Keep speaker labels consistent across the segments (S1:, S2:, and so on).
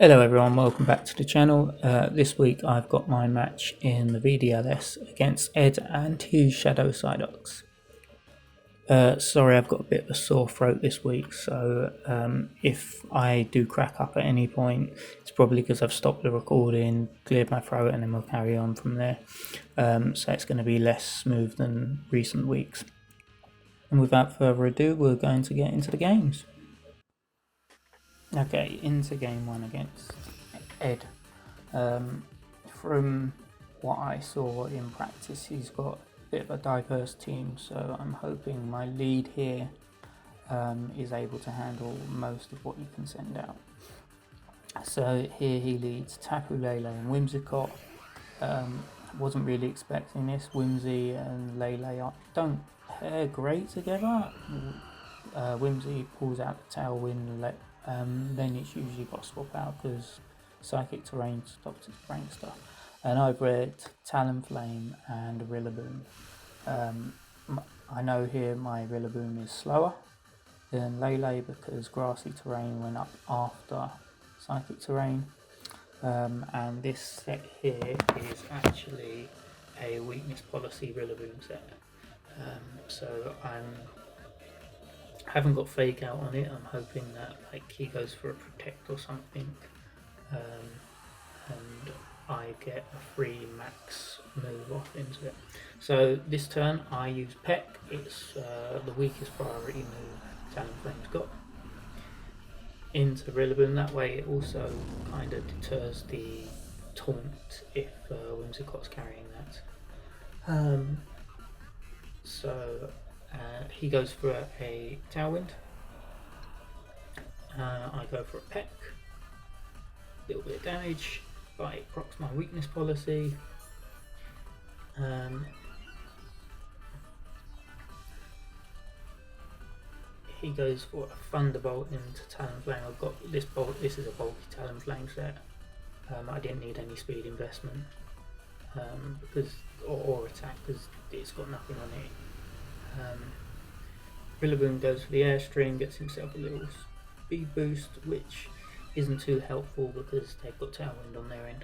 S1: Hello everyone, welcome back to the channel. This week I've got my match in the VDL-S against Ed and his Shadow Psyducks. Sorry, I've got a bit of a sore throat this week, so if I do crack up at any point, it's probably because I've stopped the recording, cleared my throat, and then we'll carry on from there. So it's going to be less smooth than recent weeks. And without further ado, we're going to get into the games. Okay, into game one against Ed. From what I saw in practice, he's got a bit of a diverse team, so I'm hoping my lead here is able to handle most of what you can send out. So here he leads Tapu Lele and Whimsicott. Wasn't really expecting this. Whimsy and Lele don't pair great together. Whimsy pulls out the Tailwind, then it's usually got to swap out because Psychic Terrain stops its prank stuff. And I've read Talonflame and Rillaboom. I know here my Rillaboom is slower than Lele because Grassy Terrain went up after Psychic Terrain. And this set here is actually a weakness policy Rillaboom set. So I haven't got fake out on it. I'm hoping that he goes for a protect or something, and I get a free max move off into it. So this turn I use Peck. It's the weakest priority move Talonflame's got. Into Rillaboom, that way it also kind of deters the taunt if Whimsicott's carrying that. So he goes for a Tailwind. I go for a Peck. Little bit of damage, but it procs my weakness policy. He goes for a Thunderbolt into Talonflame. I've got this bolt. This is a bulky Talonflame set. I didn't need any speed investment because or attack because it's got nothing on it. Rillaboom goes for the Airstream, gets himself a little speed boost, which isn't too helpful because they've got Tailwind on their end.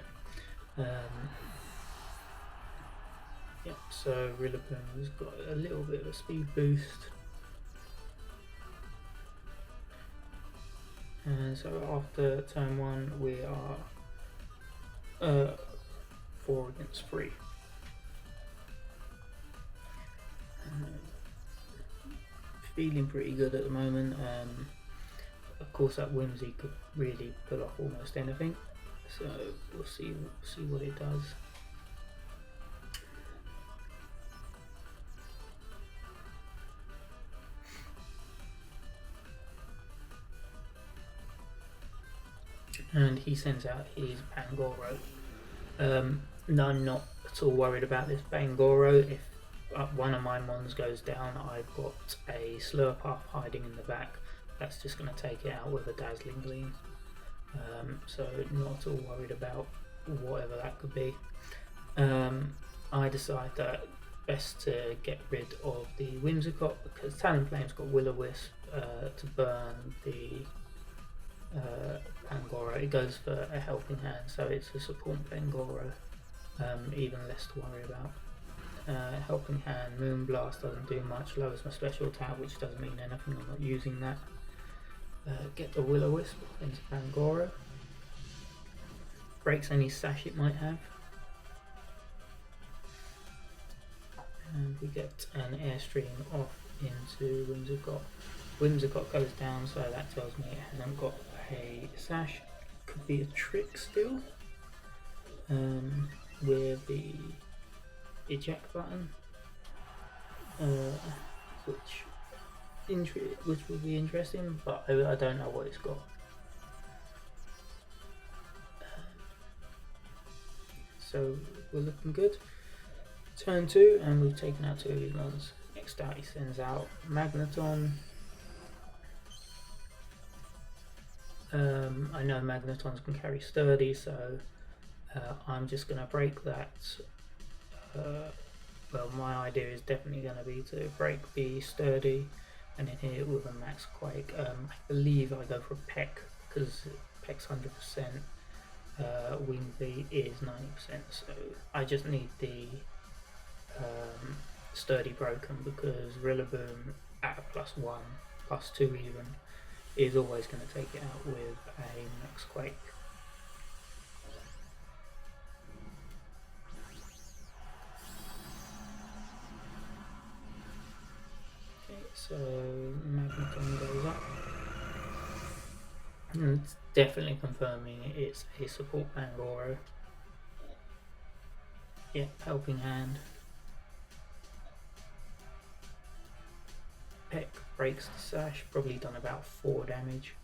S1: So Rillaboom's got a little bit of a speed boost. And so after turn 1 we are 4 against 3. Feeling pretty good at the moment. Of course that Whimsy could really pull off almost anything, so we'll see what it does. And he sends out his Pangoro. No, I'm not at all worried about this Pangoro. If one of my mons goes down, I've got a Slurpuff hiding in the back. That's just going to take it out with a Dazzling Gleam. So not at all worried about whatever that could be. I decide that best to get rid of the Whimsicott because Talonflame's got Will-O-Wisp to burn the Pangoro. It goes for a Helping Hand, so it's a support Pangoro, even less to worry about. Helping Hand, Moonblast doesn't do much, lowers my special attack, which doesn't mean anything, I'm not using that. Get the Will-O-Wisp into Pangoro, breaks any sash it might have, and we get an Airstream off into Whimsicott. Whimsicott goes down, so that tells me it hasn't got a sash. Could be a trick still, with the eject button, which will be interesting, but I don't know what it's got. So we're looking good. Turn 2, and we've taken out 2 of his ones. Next out he sends out Magneton. I know Magnetons can carry Sturdy, so I'm just going to break that. Well, my idea is definitely going to be to break the Sturdy and then hit it with a Max Quake. I believe I go for a Peck because Peck's 100%, wing beat is 90%, so I just need the sturdy broken, because Rillaboom at a +1, +2 even, is always going to take it out with a Max Quake. Okay, so Magneton goes up. And it's definitely confirming it's a support Pangoro. Yeah, helping hand. Peck breaks the sash, probably done about 4 damage.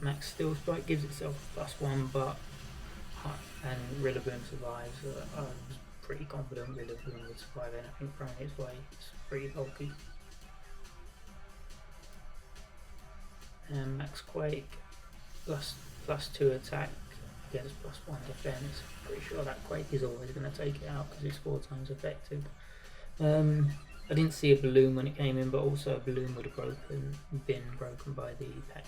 S1: Max Steel Spike gives itself +1, but and Rillaboom survives. I was pretty confident Rillaboom would survive anything thrown its way. It's pretty bulky. And Max Quake +2 attack against +1 defense. Pretty sure that Quake is always going to take it out because it's 4 times effective. I didn't see a balloon when it came in, but also a balloon would have been broken by the Peck.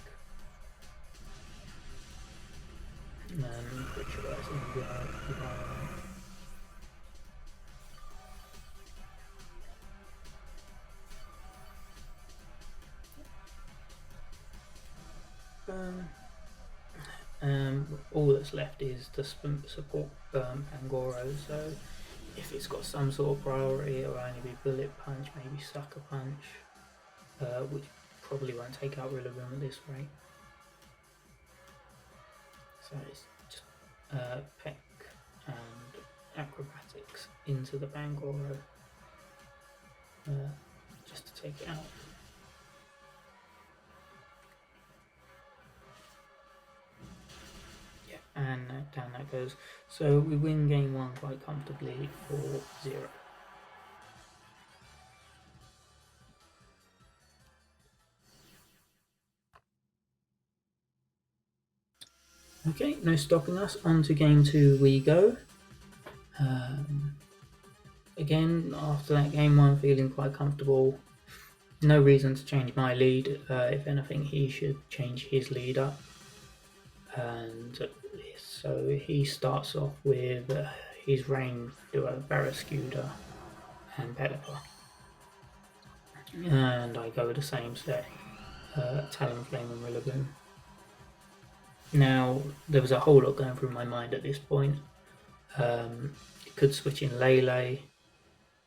S1: Pretty sure that's in the environment. All that's left is to support Pangoro, so if it's got some sort of priority, it'll only be Bullet Punch, maybe Sucker Punch, which probably won't take out Rillaboom at this rate. So it's just Peck and Acrobatics into the Pangoro just to take it out. Yeah, and down that goes. So we win game 1 quite comfortably for 0. Okay, no stopping us. On to game 2 we go. Again, after that game 1, feeling quite comfortable. No reason to change my lead. If anything, he should change his lead up. And so he starts off with his rain duo, Barraskewda and Pelipper. And I go with the same set, Talonflame and Rillaboom. Now, there was a whole lot going through my mind at this point. It could switch in Lele,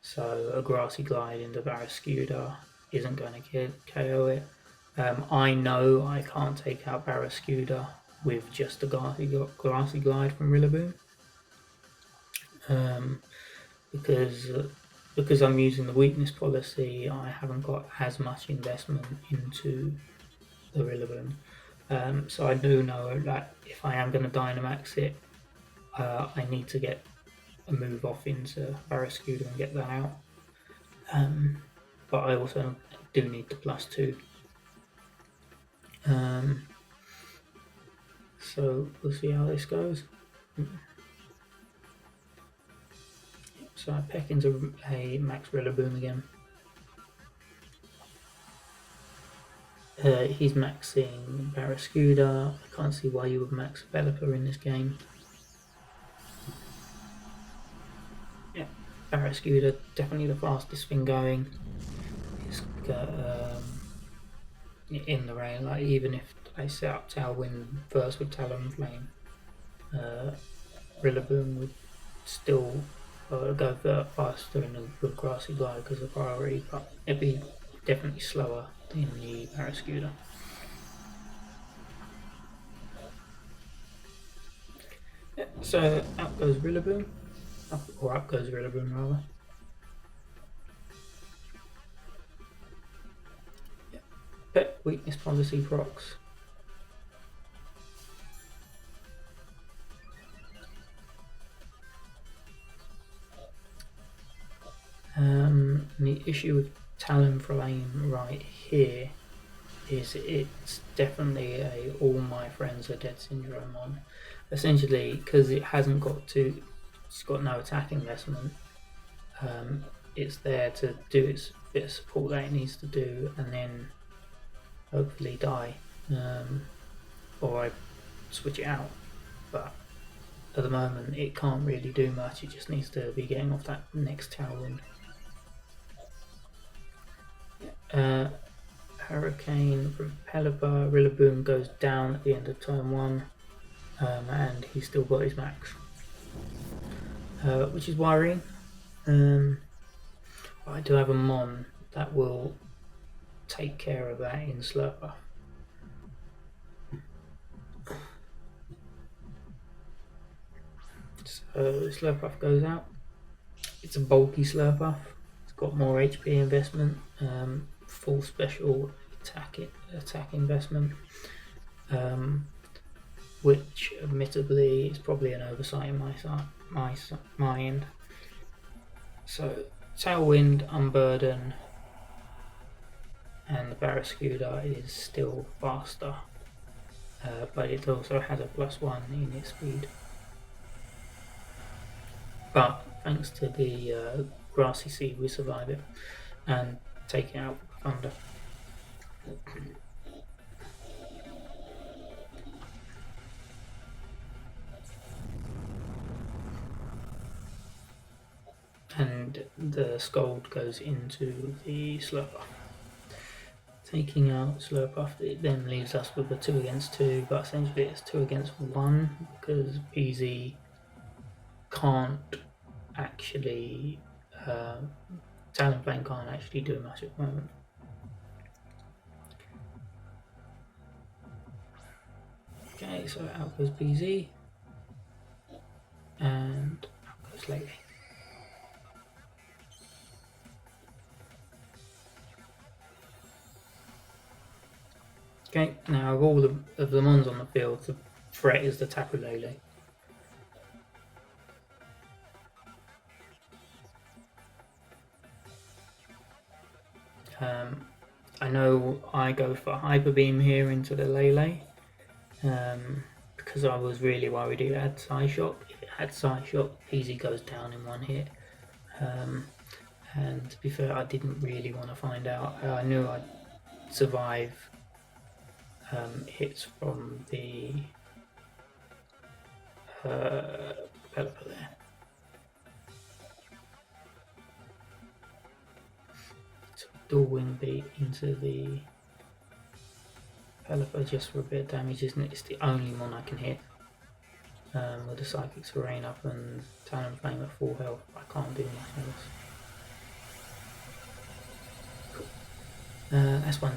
S1: so a Grassy Glide into Barraskewda isn't going to KO it. I know I can't take out Barraskewda with just a Grassy Glide from Rillaboom. Because I'm using the weakness policy, I haven't got as much investment into the Rillaboom. So I do know that if I am going to Dynamax it, I need to get a move off into Barraskewda and get that out. But I also do need the +2. So we'll see how this goes. So I peck into a Max Rillaboom again. He's maxing Barraskewda. I can't see why you would max Pelipper in this game. Yeah, Barraskewda, definitely the fastest thing going. It's got, in the rain, like even if I set up Tailwind first with Talonflame, Rillaboom would still go faster in the Grassy Glide because of priority, but it'd be definitely slower in the Barraskewda. Yeah, so out goes Rillaboom, up goes Rillaboom rather. Yeah. Pet weakness policy procs. The issue with Talonflame right here is it's definitely a all my friends are dead syndrome on. Essentially, because it's got no attack investment, it's there to do its bit of support that it needs to do and then hopefully die. or I switch it out. But at the moment it can't really do much, it just needs to be getting off that next tailwind. Hurricane from Pelipper, Rilla Boom goes down at the end of turn 1, and he's still got his max, which is worrying. I do have a Mon that will take care of that in Slurper. So Slurpuff goes out. It's a bulky Slurpuff. It's got more HP investment, full special attack investment, which admittedly is probably an oversight in my end. So Tailwind, Unburden, and the Barraskewda is still faster, but it also has a +1 in its speed. But thanks to the Grassy Seed, we survive it and take it out with Thunder. And the Scold goes into the Slurpuff. Taking out Slurpuff, it then leaves us with a 2 against 2, but essentially it's 2 against 1 because PZ can't actually, Talonflame can't actually do much at the moment. Okay, so out goes PZ, and out goes Lady. Okay, now of all of the Mons on the field, the threat is the Tapu Lele. I know I go for Hyper Beam here into the Lele, because I was really worried it had Psyshock. If it had Psyshock, PZ goes down in 1 hit. And to be fair, I didn't really want to find out. I knew I'd survive hits from the Pelipper there. So dual Wing Beat into the Pelipper just for a bit of damage, isn't it? It's the only one I can hit. With the Psychic Terrain up and Talonflame at full health, I can't do much else. Cool. That's one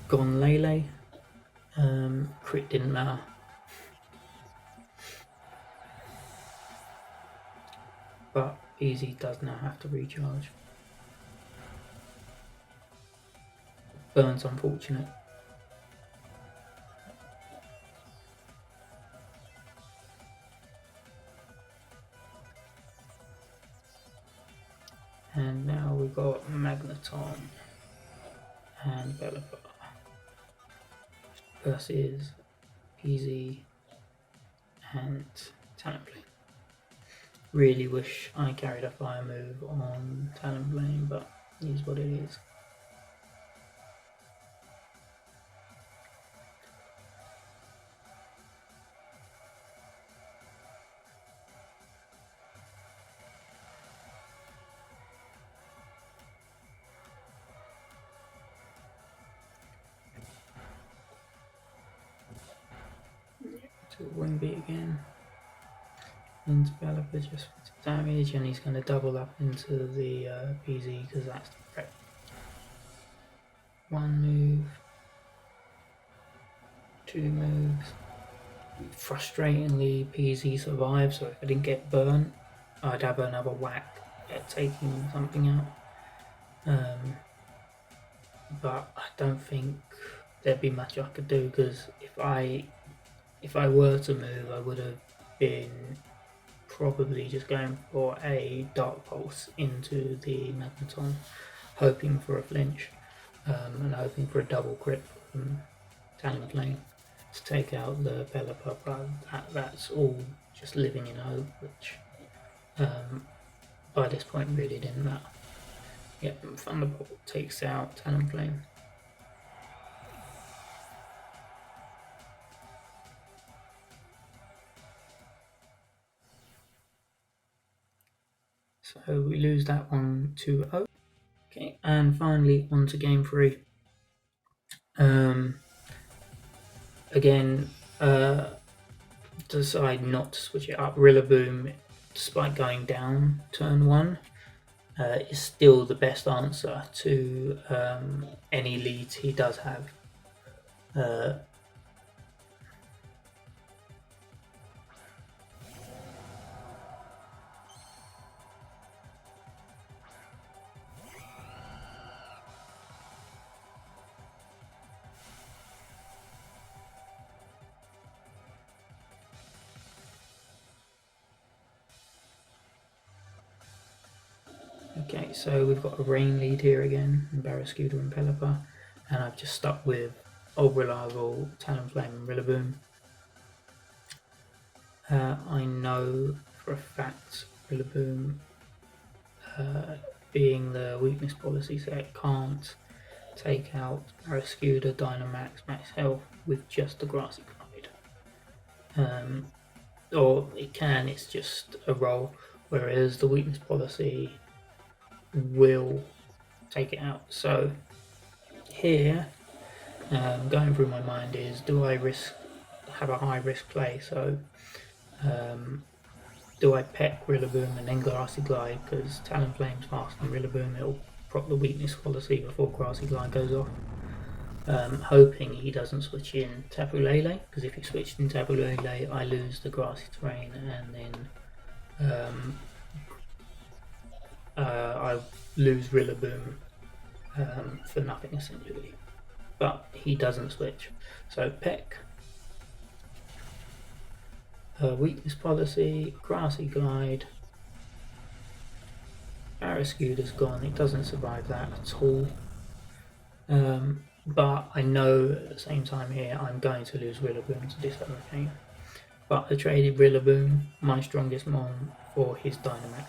S1: gone Lele. Crit didn't matter. But Easy does now have to recharge. Burn's unfortunate. And now we've got Magneton and Pelipper versus PZ and Talonflame. Really wish I carried a fire move on Talonflame, but it is what it is. To Wing Beat again. Into Pelipper just for damage, and he's going to double up into the PZ because that's the threat. 1 move, 2 moves. Frustratingly, PZ survives, so if I didn't get burnt, I'd have another whack at taking something out. But I don't think there'd be much I could do, because if I were to move, I would have been probably just going for a Dark Pulse into the Magneton, hoping for a flinch, and hoping for a double crit from Talonflame to take out the Pelipper, but that's all just living in hope, which by this point really didn't matter. Yep, Thunderbolt takes out Talonflame. So we lose that one 2-0. Okay, and finally on to game 3. Again, decide not to switch it up. Rillaboom, despite going down turn 1, is still the best answer to any leads he does have. Okay, so we've got a rain lead here again, and Barraskewda and Pelipper, and I've just stuck with Old Reliable, Talonflame and Rillaboom. I know for a fact Rillaboom, being the weakness policy set, can't take out Barraskewda, Dynamax, Max Health with just the Grassy Glide. Or it can, it's just a roll, whereas the weakness policy will take it out. So here, going through my mind is, do I have a high risk play? So do I Peck Rillaboom and then Grassy Glide, because Talonflame's faster than Rillaboom, it'll proc the weakness policy before Grassy Glide goes off. Hoping he doesn't switch in Tapu Lele, because if he switched in Tapu Lele, I lose the grassy terrain, and then I lose Rillaboom for nothing essentially. But he doesn't switch, so Peck, weakness policy, Grassy Glide. Barraskewda's gone, it doesn't survive that at all. But I know at the same time here I'm going to lose Rillaboom to this hurricane. But I traded Rillaboom, my strongest mon, for his Dynamax.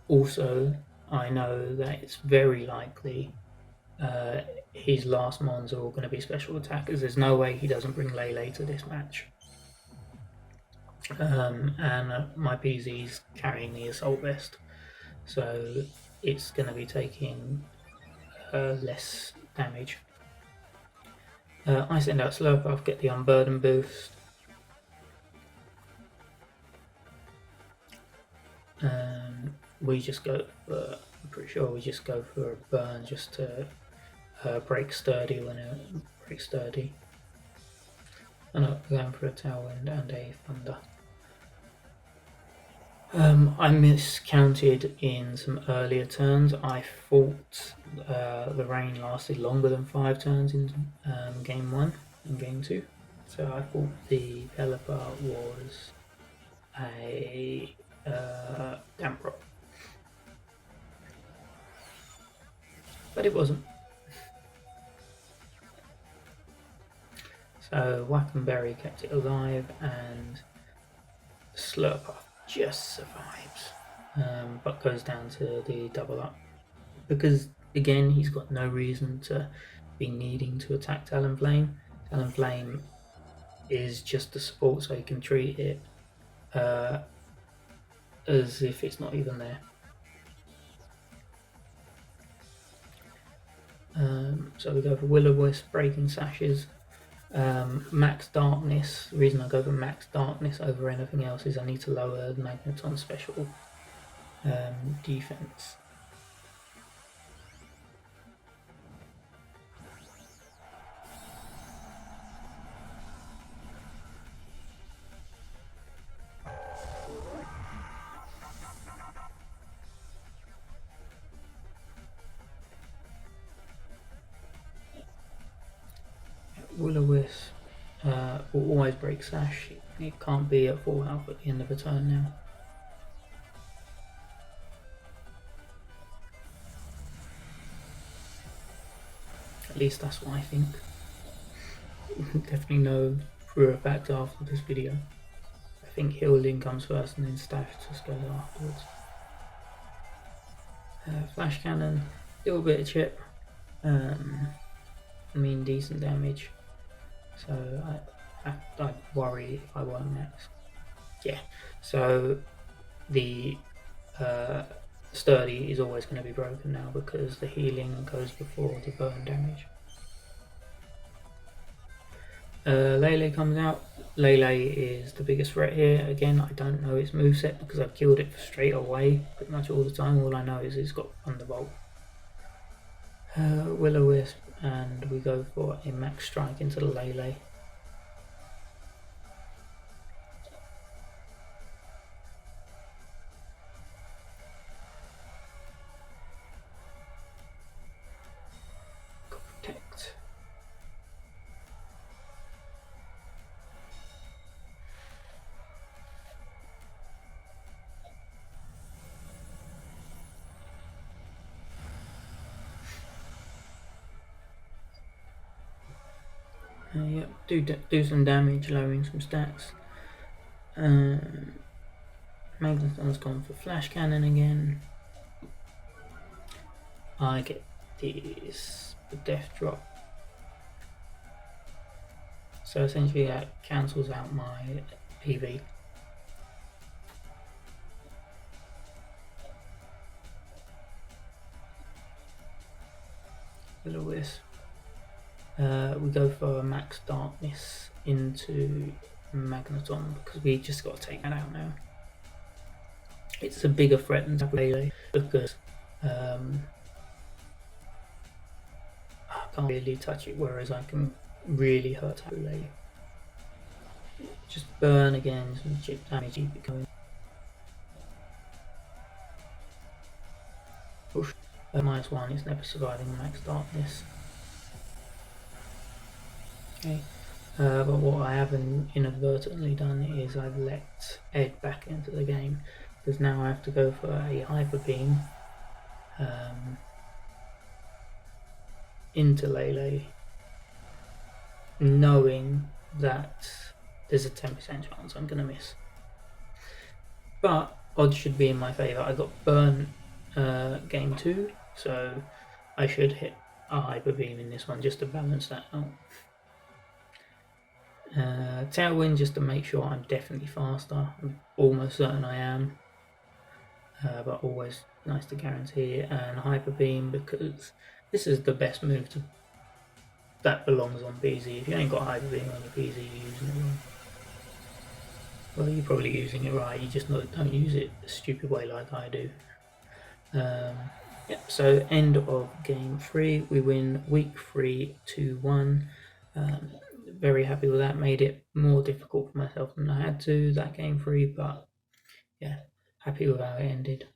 S1: Also, I know that it's very likely his last mons are all going to be special attackers. There's no way he doesn't bring Lele to this match. And my PZ's carrying the Assault Vest, so it's going to be taking less damage. I send out Slurpuff, get the Unburden boost. We just go for, I'm pretty sure we just go for a burn just to break Sturdy when it breaks Sturdy. And I'm going for a Tailwind and a Thunder. I miscounted in some earlier turns. I thought the rain lasted longer than 5 turns in game 1 and game 2. So I thought the Pelipper was a damp rock. But it wasn't. So Wackenberry kept it alive, and Slurpuff just survives, but goes down to the double up, because again he's got no reason to be needing to attack Talonflame. Talonflame is just a support, so he can treat it as if it's not even there. So we go for Will-O-Wisp, Breaking Sashes. Max Darkness. The reason I go for Max Darkness over anything else is I need to lower the Magneton special defense. Will-O-Wisp will always break Sash. It can't be at full health at the end of a turn now. At least that's what I think. Definitely know for a fact after this video. I think Healing comes first and then Stash just goes afterwards. Flash Cannon, little bit of chip. I mean decent damage. So I worry if I weren't max. yeah, so the sturdy is always going to be broken now because the healing goes before the burn damage. Lele comes out. Lele is the biggest threat here. Again, I don't know its moveset because I've killed it straight away pretty much all the time. All I know is it's got Thunderbolt. Will-O-Wisp, and we go for a max strike into the Lele. Protect. Yep, do some damage, lowering some stats. Magneton's gone for Flash Cannon again. I get this, the Death Drop. So essentially that cancels out my PV. Will-O-Wisp. We go for Max Darkness into Magneton because we just got to take that out now. It's a bigger threat than Lele because I can't really touch it, whereas I can really hurt Lele. Just burn again, some chip damage, keep it going. Push. -1, it's never surviving Max Darkness. Okay. But what I haven't inadvertently done is I've let Ed back into the game because now I have to go for a Hyper Beam into Lele, knowing that there's a 10% chance I'm going to miss. But odds should be in my favour. I got burnt game 2, so I should hit a Hyper Beam in this one just to balance that out. Tailwind just to make sure I'm definitely faster. I'm almost certain I am, but always nice to guarantee. And Hyper Beam because this is the best move that belongs on PZ. If you ain't got Hyper Beam on your PZ, you're using it wrong. Well, you're probably using it right, you just don't use it a stupid way like I do. Yeah, so end of game 3. We win week 3 2-1. Very happy with that. Made it more difficult for myself than I had to that game 3, but yeah, happy with how it ended.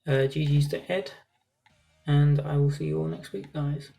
S1: GG's to Ed, and I will see you all next week, guys.